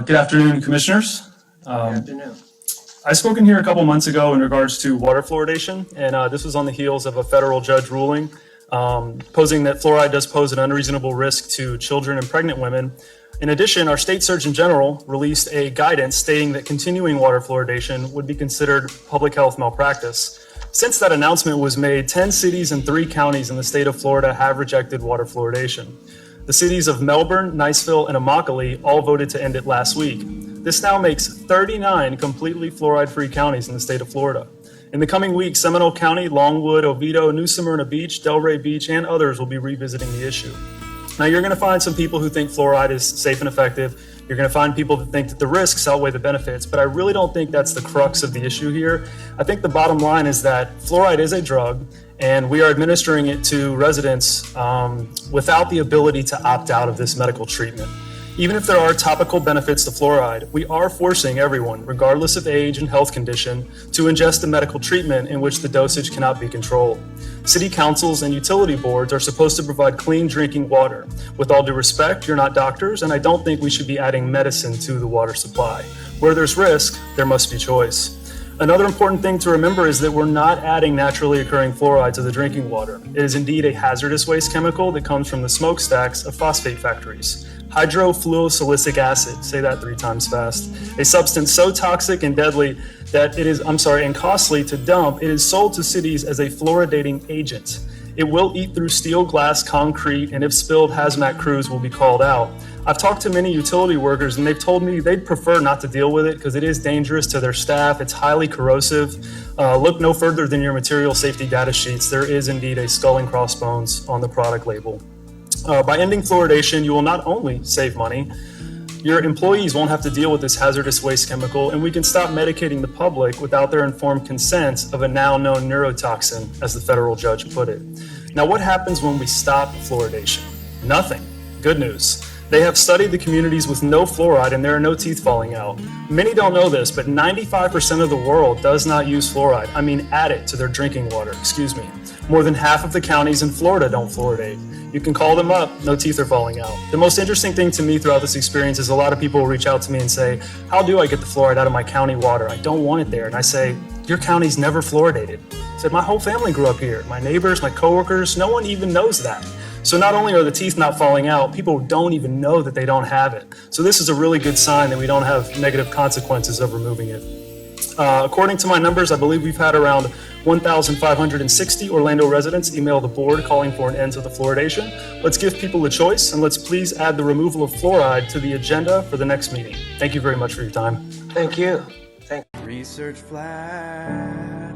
Good afternoon, commissioners. Good afternoon. I spoke in here a couple months ago in regards to water fluoridation, and this was on the heels of a federal judge ruling posing that fluoride does pose an unreasonable risk to children and pregnant women. In addition, our state surgeon general released a guidance stating that continuing water fluoridation would be considered public health malpractice. Since that announcement was made, 10 cities and 3 counties in the state of Florida have rejected water fluoridation. The cities of Melbourne, Niceville, and Immokalee all voted to end it last week. This now makes 39 completely fluoride-free counties in the state of Florida. In the coming weeks, Seminole County, Longwood, Oviedo, New Smyrna Beach, Delray Beach, and others will be revisiting the issue. Now, you're going to find some people who think fluoride is safe and effective. You're going to find people that think that the risks outweigh the benefits, but I really don't think that's the crux of the issue here. I think the bottom line is that fluoride is a drug, and we are administering it to residents without the ability to opt out of this medical treatment. Even if there are topical benefits to fluoride, we are forcing everyone, regardless of age and health condition, to ingest a medical treatment in which the dosage cannot be controlled. City councils and utility boards are supposed to provide clean drinking water. With all due respect, you're not doctors, and I don't think we should be adding medicine to the water supply. Where there's risk, there must be choice. Another important thing to remember is that we're not adding naturally occurring fluoride to the drinking water. It is indeed a hazardous waste chemical that comes from the smokestacks of phosphate factories. Hydrofluosilicic acid, say that 3 times fast, a substance so toxic and deadly that it is, and costly to dump, it is sold to cities as a fluoridating agent. It will eat through steel, glass, concrete, and if spilled, hazmat crews will be called out. I've talked to many utility workers and they've told me they'd prefer not to deal with it because it is dangerous to their staff. It's highly corrosive. Look no further than your material safety data sheets. There is indeed a skull and crossbones on the product label. By ending fluoridation, you will not only save money, your employees won't have to deal with this hazardous waste chemical, and we can stop medicating the public without their informed consent of a now known neurotoxin, as the federal judge put it. Now, what happens when we stop fluoridation? Nothing. Good news. They have studied the communities with no fluoride and there are no teeth falling out. Many don't know this, but 95% of the world does not use fluoride. I mean, add it to their drinking water, More than half of the counties in Florida don't fluoridate. You can call them up, no teeth are falling out. The most interesting thing to me throughout this experience is a lot of people will reach out to me and say, how do I get the fluoride out of my county water? I don't want it there. And I say, your county's never fluoridated. I said, my whole family grew up here. My neighbors, my coworkers, no one even knows that. So not only are the teeth not falling out, people don't even know that they don't have it. So this is a really good sign that we don't have negative consequences of removing it. According to my numbers, I believe we've had around 1,560 Orlando residents email the board calling for an end to the fluoridation. Let's give people a choice, and let's please add the removal of fluoride to the agenda for the next meeting. Thank you very much for your time. Thank you. Research flat